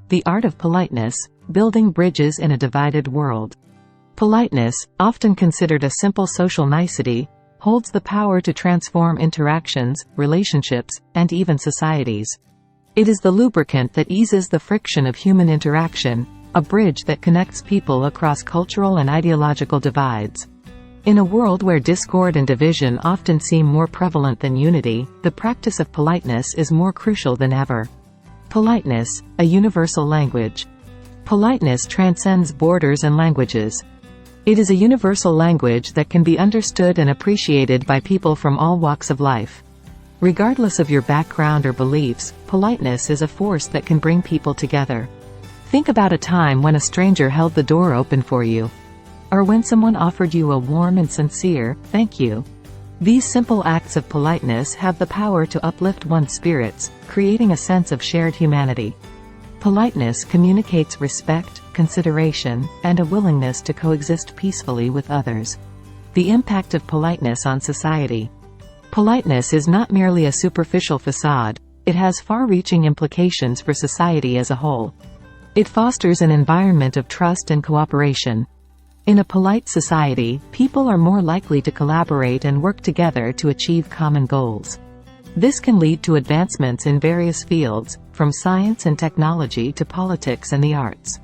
The art of politeness, building bridges in a divided world. Politeness, often considered a simple social nicety, holds the power to transform interactions, relationships, and even societies. It is the lubricant that eases the friction of human interaction, a bridge that connects people across cultural and ideological divides. In a world where discord and division often seem more prevalent than unity, the practice of politeness is more crucial than ever. Politeness, a universal language. Politeness transcends borders and languages. It is a universal language that can be understood and appreciated by people from all walks of life. Regardless of your background or beliefs, politeness is a force that can bring people together. Think about a time when a stranger held the door open for you. Or when someone offered you a warm and sincere, "Thank you." These simple acts of politeness have the power to uplift one's spirits, creating a sense of shared humanity. Politeness communicates respect, consideration, and a willingness to coexist peacefully with others. The impact of politeness on society. Politeness is not merely a superficial facade, it has far-reaching implications for society as a whole. It fosters an environment of trust and cooperation. In a polite society, people are more likely to collaborate and work together to achieve common goals. This can lead to advancements in various fields, from science and technology to politics and the arts.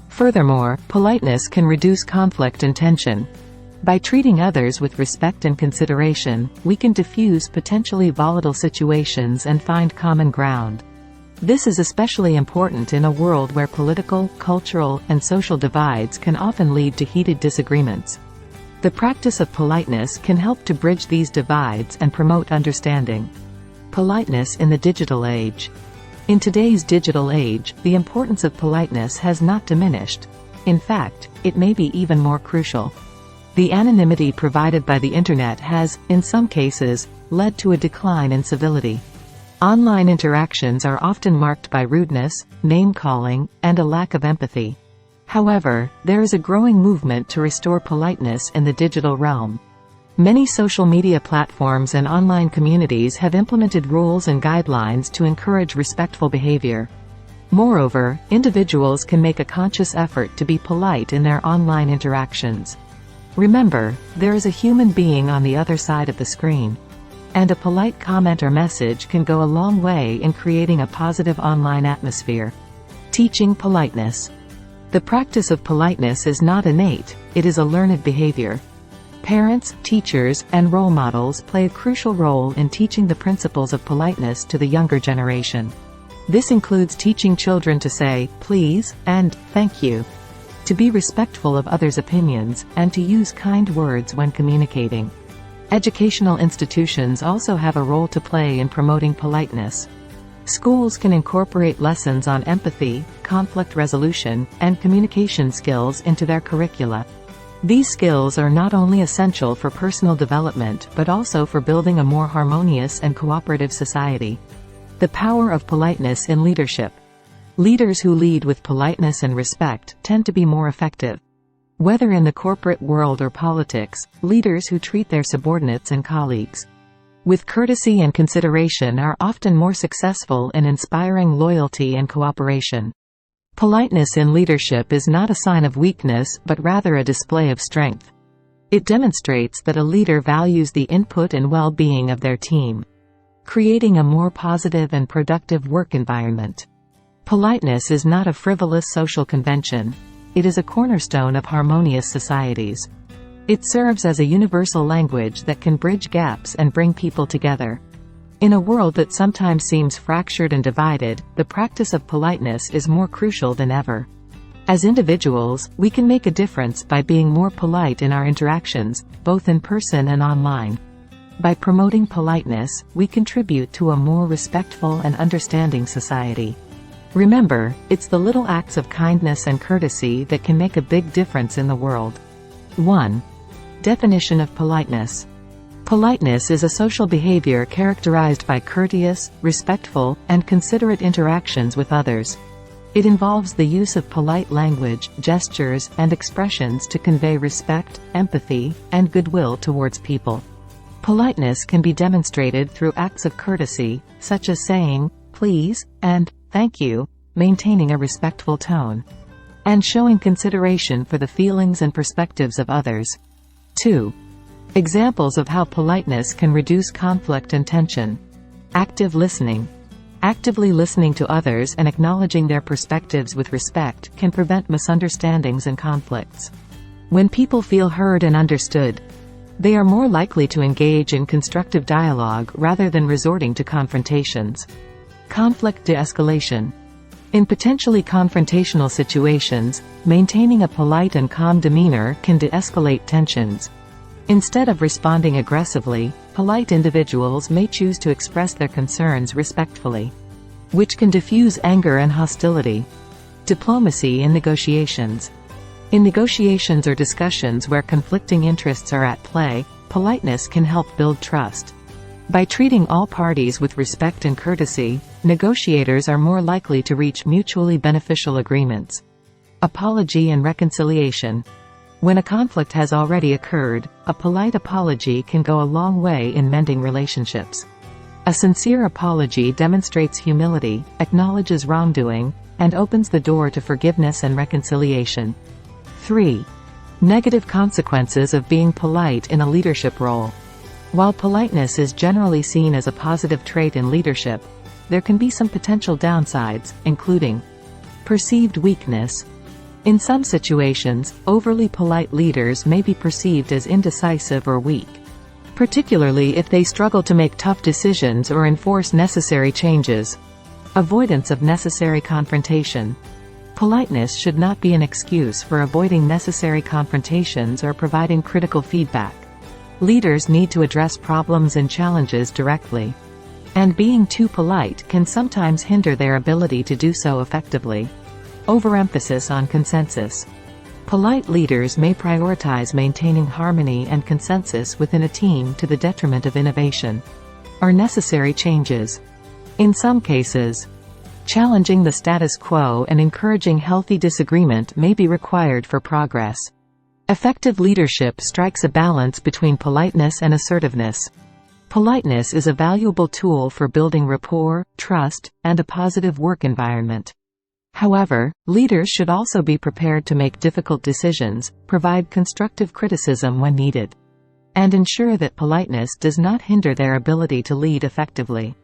Furthermore, politeness can reduce conflict and tension. By treating others with respect and consideration, we can diffuse potentially volatile situations and find common ground. This is especially important in a world where political, cultural, and social divides can often lead to heated disagreements. The practice of politeness can help to bridge these divides and promote understanding. Politeness in the digital age. In today's digital age, the importance of politeness has not diminished. In fact, it may be even more crucial. The anonymity provided by the Internet has, in some cases, led to a decline in civility. Online interactions are often marked by rudeness, name-calling, and a lack of empathy. However, there is a growing movement to restore politeness in the digital realm. Many social media platforms and online communities have implemented rules and guidelines to encourage respectful behavior. Moreover, individuals can make a conscious effort to be polite in their online interactions. Remember, there is a human being on the other side of the screen. And a polite comment or message can go a long way in creating a positive online atmosphere. Teaching politeness. The practice of politeness is not innate, it is a learned behavior. Parents, teachers, and role models play a crucial role in teaching the principles of politeness to the younger generation. This includes teaching children to say, "please," and "thank you," to be respectful of others' opinions, and to use kind words when communicating. Educational institutions also have a role to play in promoting politeness. Schools can incorporate lessons on empathy, conflict resolution, and communication skills into their curricula. These skills are not only essential for personal development but also for building a more harmonious and cooperative society. The power of politeness in leadership. Leaders who lead with politeness and respect tend to be more effective. Whether in the corporate world or politics, leaders who treat their subordinates and colleagues with courtesy and consideration are often more successful in inspiring loyalty and cooperation. Politeness in leadership is not a sign of weakness but rather a display of strength. It demonstrates that a leader values the input and well-being of their team, creating a more positive and productive work environment. Politeness is not a frivolous social convention. It is a cornerstone of harmonious societies. It serves as a universal language that can bridge gaps and bring people together. In a world that sometimes seems fractured and divided, the practice of politeness is more crucial than ever. As individuals, we can make a difference by being more polite in our interactions, both in person and online. By promoting politeness, we contribute to a more respectful and understanding society. Remember, it's the little acts of kindness and courtesy that can make a big difference in the world. 1. Definition of politeness. Politeness is a social behavior characterized by courteous, respectful, and considerate interactions with others. It involves the use of polite language, gestures, and expressions to convey respect, empathy, and goodwill towards people. Politeness can be demonstrated through acts of courtesy, such as saying, "please," and "thank you," maintaining a respectful tone, and showing consideration for the feelings and perspectives of others. 2. Examples of how politeness can reduce conflict and tension. Active listening. Actively listening to others and acknowledging their perspectives with respect can prevent misunderstandings and conflicts. When people feel heard and understood, they are more likely to engage in constructive dialogue rather than resorting to confrontations. Conflict de-escalation. In potentially confrontational situations, maintaining a polite and calm demeanor can de-escalate tensions. Instead of responding aggressively, polite individuals may choose to express their concerns respectfully, which can diffuse anger and hostility. Diplomacy in negotiations. In negotiations or discussions where conflicting interests are at play, politeness can help build trust. By treating all parties with respect and courtesy, negotiators are more likely to reach mutually beneficial agreements. Apology and reconciliation. When a conflict has already occurred, a polite apology can go a long way in mending relationships. A sincere apology demonstrates humility, acknowledges wrongdoing, and opens the door to forgiveness and reconciliation. 3. Negative consequences of being polite in a leadership role. While politeness is generally seen as a positive trait in leadership, there can be some potential downsides, including perceived weakness. In some situations, overly polite leaders may be perceived as indecisive or weak, particularly if they struggle to make tough decisions or enforce necessary changes. Avoidance of necessary confrontation. Politeness should not be an excuse for avoiding necessary confrontations or providing critical feedback. Leaders need to address problems and challenges directly, and being too polite can sometimes hinder their ability to do so effectively. Overemphasis on consensus. Polite leaders may prioritize maintaining harmony and consensus within a team to the detriment of innovation or necessary changes. In some cases, challenging the status quo and encouraging healthy disagreement may be required for progress. Effective leadership strikes a balance between politeness and assertiveness. Politeness is a valuable tool for building rapport, trust, and a positive work environment. However, leaders should also be prepared to make difficult decisions, provide constructive criticism when needed, and ensure that politeness does not hinder their ability to lead effectively.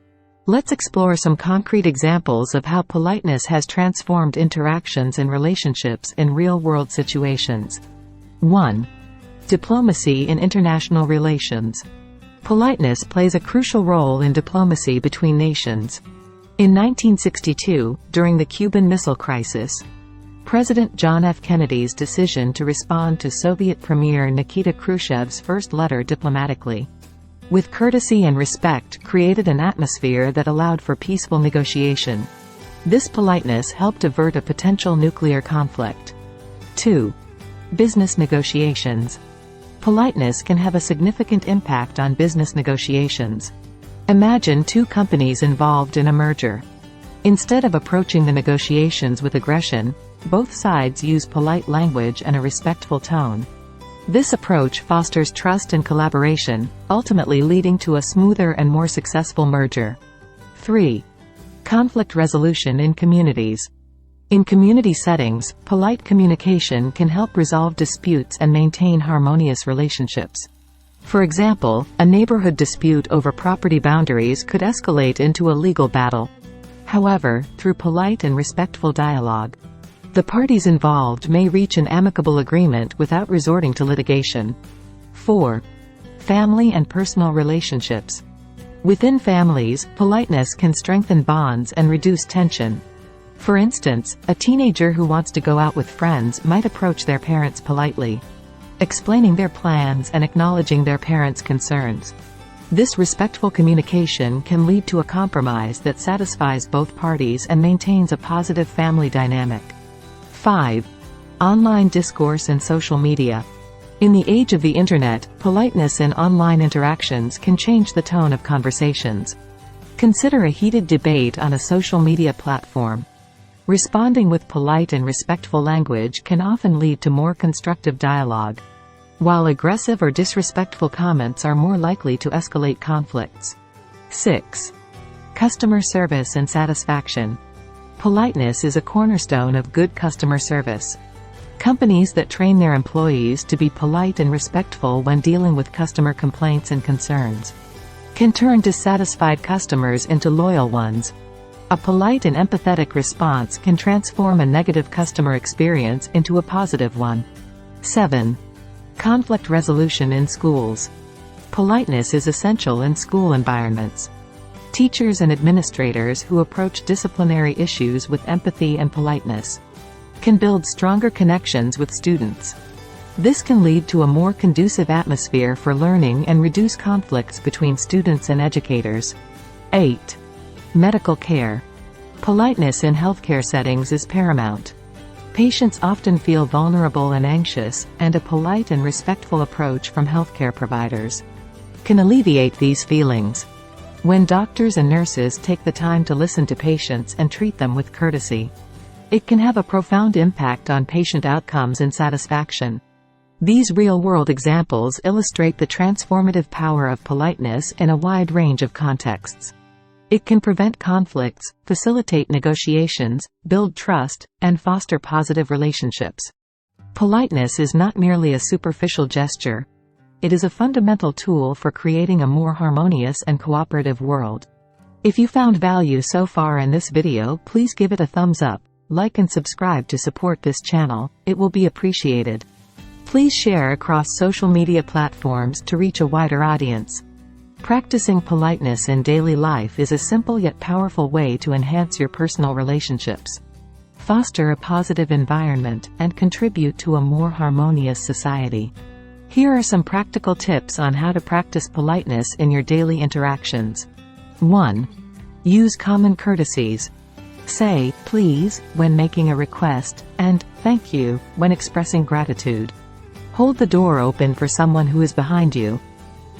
Let's explore some concrete examples of how politeness has transformed interactions and relationships in real-world situations. 1. Diplomacy in international relations. Politeness plays a crucial role in diplomacy between nations. In 1962, during the Cuban Missile Crisis, President John F. Kennedy's decision to respond to Soviet Premier Nikita Khrushchev's first letter diplomatically, with courtesy and respect, created an atmosphere that allowed for peaceful negotiation. This politeness helped avert a potential nuclear conflict. 2. Business negotiations. Politeness can have a significant impact on business negotiations. Imagine two companies involved in a merger. Instead of approaching the negotiations with aggression, both sides use polite language and a respectful tone. This approach fosters trust and collaboration, ultimately leading to a smoother and more successful merger. 3. Conflict resolution in communities. In community settings, polite communication can help resolve disputes and maintain harmonious relationships. For example, a neighborhood dispute over property boundaries could escalate into a legal battle. However, through polite and respectful dialogue, the parties involved may reach an amicable agreement without resorting to litigation. 4. Family and personal relationships. Within families, politeness can strengthen bonds and reduce tension. For instance, a teenager who wants to go out with friends might approach their parents politely, explaining their plans and acknowledging their parents' concerns. This respectful communication can lead to a compromise that satisfies both parties and maintains a positive family dynamic. 5. Online discourse and social media. In the age of the Internet, politeness in online interactions can change the tone of conversations. Consider a heated debate on a social media platform. Responding with polite and respectful language can often lead to more constructive dialogue, while aggressive or disrespectful comments are more likely to escalate conflicts. 6. Customer service and satisfaction. Politeness is a cornerstone of good customer service. Companies that train their employees to be polite and respectful when dealing with customer complaints and concerns can turn dissatisfied customers into loyal ones. A polite and empathetic response can transform a negative customer experience into a positive one. 7. Conflict resolution in schools. Politeness is essential in school environments. Teachers and administrators who approach disciplinary issues with empathy and politeness can build stronger connections with students. This can lead to a more conducive atmosphere for learning and reduce conflicts between students and educators. 8. Medical care. Politeness in healthcare settings is paramount. Patients often feel vulnerable and anxious, and a polite and respectful approach from healthcare providers can alleviate these feelings. When doctors and nurses take the time to listen to patients and treat them with courtesy, it can have a profound impact on patient outcomes and satisfaction. These real-world examples illustrate the transformative power of politeness in a wide range of contexts. It can prevent conflicts, facilitate negotiations, build trust, and foster positive relationships. Politeness is not merely a superficial gesture. It is a fundamental tool for creating a more harmonious and cooperative world. If you found value so far in this video, please give it a thumbs up, like and subscribe to support this channel. It will be appreciated. Please share across social media platforms to reach a wider audience. Practicing politeness in daily life is a simple yet powerful way to enhance your personal relationships, foster a positive environment, and contribute to a more harmonious society. Here are some practical tips on how to practice politeness in your daily interactions. 1. Use common courtesies. Say, please, when making a request, and thank you, when expressing gratitude. Hold the door open for someone who is behind you.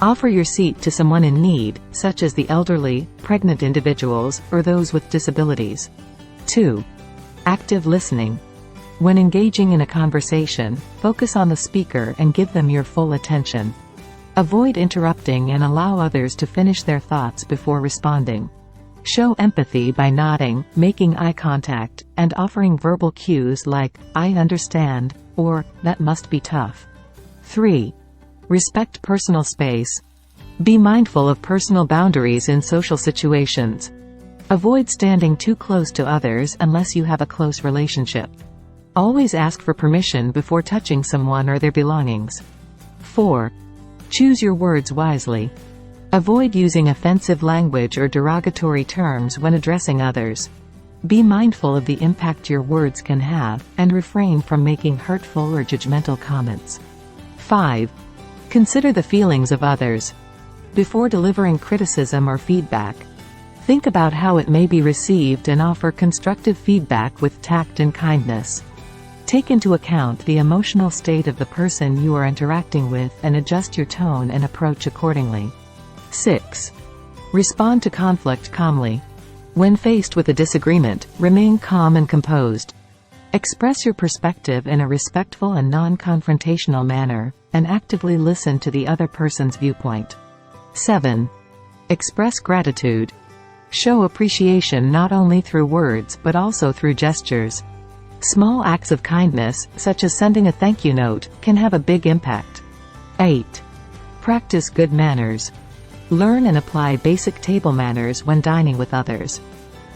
Offer your seat to someone in need, such as the elderly, pregnant individuals, or those with disabilities. 2. Active listening. When engaging in a conversation, focus on the speaker and give them your full attention. Avoid interrupting and allow others to finish their thoughts before responding. Show empathy by nodding, making eye contact, and offering verbal cues like, I understand, or, that must be tough. 3. Respect personal space. Be mindful of personal boundaries in social situations. Avoid standing too close to others unless you have a close relationship. Always ask for permission before touching someone or their belongings. 4. Choose your words wisely. Avoid using offensive language or derogatory terms when addressing others. Be mindful of the impact your words can have, and refrain from making hurtful or judgmental comments. 5. Consider the feelings of others. Before delivering criticism or feedback, think about how it may be received and offer constructive feedback with tact and kindness. Take into account the emotional state of the person you are interacting with and adjust your tone and approach accordingly. 6. Respond to conflict calmly. When faced with a disagreement, remain calm and composed. Express your perspective in a respectful and non-confrontational manner, and actively listen to the other person's viewpoint. 7. Express gratitude. Show appreciation not only through words but also through gestures. Small acts of kindness, such as sending a thank you note, can have a big impact. 8. Practice good manners. Learn and apply basic table manners when dining with others.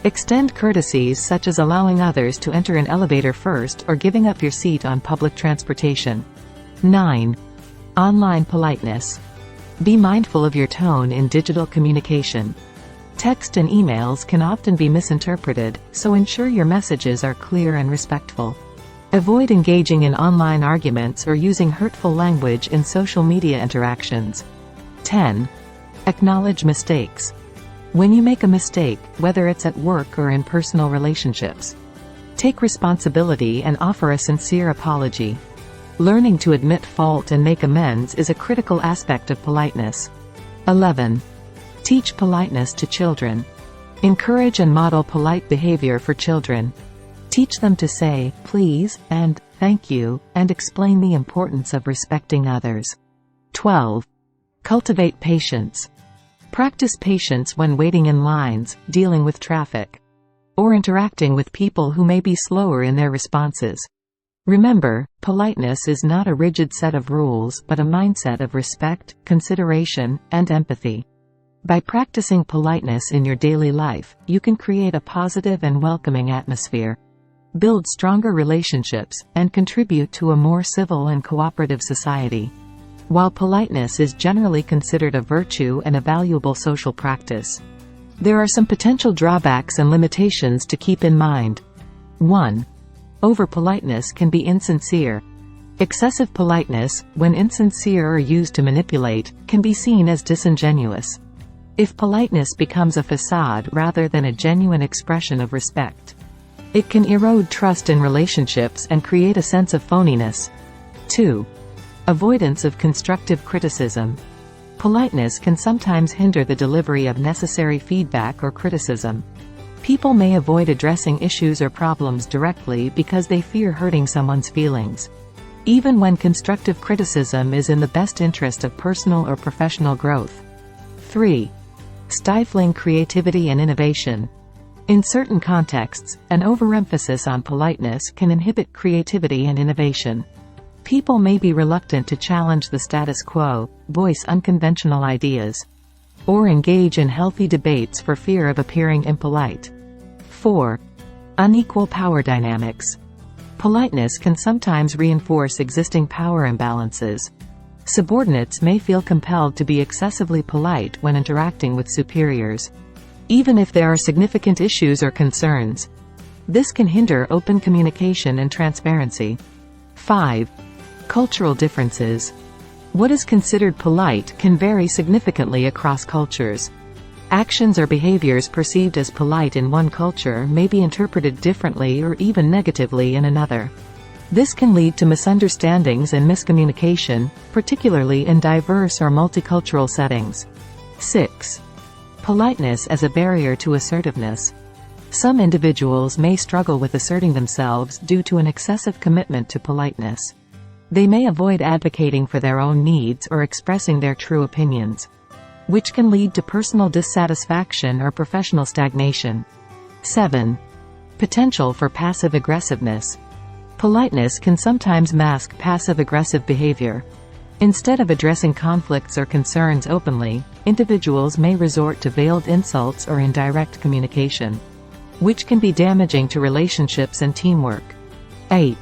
Extend courtesies such as allowing others to enter an elevator first or giving up your seat on public transportation. 9. Online politeness. Be mindful of your tone in digital communication. Text and emails can often be misinterpreted, so ensure your messages are clear and respectful. Avoid engaging in online arguments or using hurtful language in social media interactions. 10. Acknowledge mistakes. When you make a mistake, whether it's at work or in personal relationships, take responsibility and offer a sincere apology. Learning to admit fault and make amends is a critical aspect of politeness. 11. Teach politeness to children. Encourage and model polite behavior for children. Teach them to say, please, and thank you, and explain the importance of respecting others. 12. Cultivate patience. Practice patience when waiting in lines, dealing with traffic, or interacting with people who may be slower in their responses. Remember, politeness is not a rigid set of rules but a mindset of respect, consideration, and empathy. By practicing politeness in your daily life, you can create a positive and welcoming atmosphere, build stronger relationships, and contribute to a more civil and cooperative society. While politeness is generally considered a virtue and a valuable social practice, there are some potential drawbacks and limitations to keep in mind. 1. Over-politeness can be insincere. Excessive politeness, when insincere or used to manipulate, can be seen as disingenuous. If politeness becomes a facade rather than a genuine expression of respect, it can erode trust in relationships and create a sense of phoniness. 2. Avoidance of constructive criticism. Politeness can sometimes hinder the delivery of necessary feedback or criticism. People may avoid addressing issues or problems directly because they fear hurting someone's feelings, even when constructive criticism is in the best interest of personal or professional growth. 3. Stifling creativity and innovation. In certain contexts, an overemphasis on politeness can inhibit creativity and innovation. People may be reluctant to challenge the status quo, voice unconventional ideas, or engage in healthy debates for fear of appearing impolite. 4. Unequal power dynamics. Politeness can sometimes reinforce existing power imbalances. Subordinates may feel compelled to be excessively polite when interacting with superiors, even if there are significant issues or concerns. This can hinder open communication and transparency. 5. Cultural differences. What is considered polite can vary significantly across cultures. Actions or behaviors perceived as polite in one culture may be interpreted differently or even negatively in another. This can lead to misunderstandings and miscommunication, particularly in diverse or multicultural settings. 6. Politeness as a barrier to assertiveness. Some individuals may struggle with asserting themselves due to an excessive commitment to politeness. They may avoid advocating for their own needs or expressing their true opinions, which can lead to personal dissatisfaction or professional stagnation. 7. Potential for passive aggressiveness. Politeness can sometimes mask passive-aggressive behavior. Instead of addressing conflicts or concerns openly, individuals may resort to veiled insults or indirect communication, which can be damaging to relationships and teamwork. 8.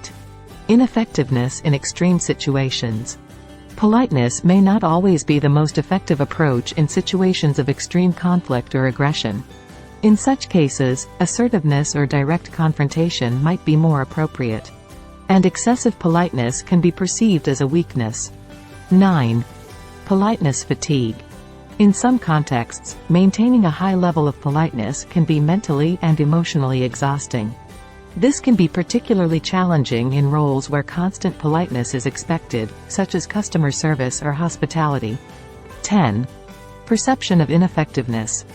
Ineffectiveness in extreme situations. Politeness may not always be the most effective approach in situations of extreme conflict or aggression. In such cases, assertiveness or direct confrontation might be more appropriate, and excessive politeness can be perceived as a weakness. 9. Politeness fatigue. In some contexts, maintaining a high level of politeness can be mentally and emotionally exhausting. This can be particularly challenging in roles where constant politeness is expected, such as customer service or hospitality. 10. Perception of ineffectiveness.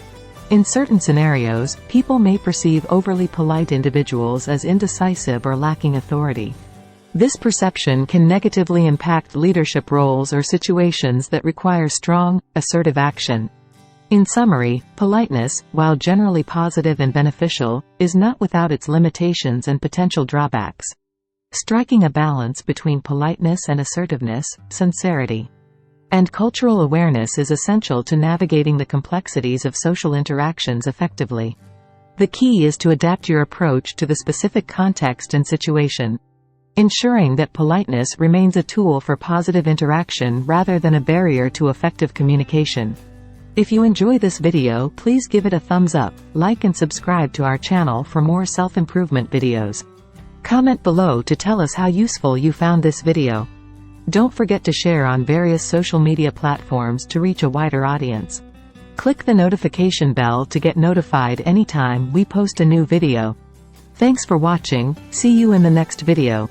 In certain scenarios, people may perceive overly polite individuals as indecisive or lacking authority. This perception can negatively impact leadership roles or situations that require strong, assertive action. In summary, politeness, while generally positive and beneficial, is not without its limitations and potential drawbacks. Striking a balance between politeness and assertiveness, sincerity, and cultural awareness is essential to navigating the complexities of social interactions effectively. The key is to adapt your approach to the specific context and situation, ensuring that politeness remains a tool for positive interaction rather than a barrier to effective communication. If you enjoy this video, please give it a thumbs up, like and subscribe to our channel for more self-improvement videos. Comment below to tell us how useful you found this video. Don't forget to share on various social media platforms to reach a wider audience. Click the notification bell to get notified anytime we post a new video. Thanks for watching, see you in the next video.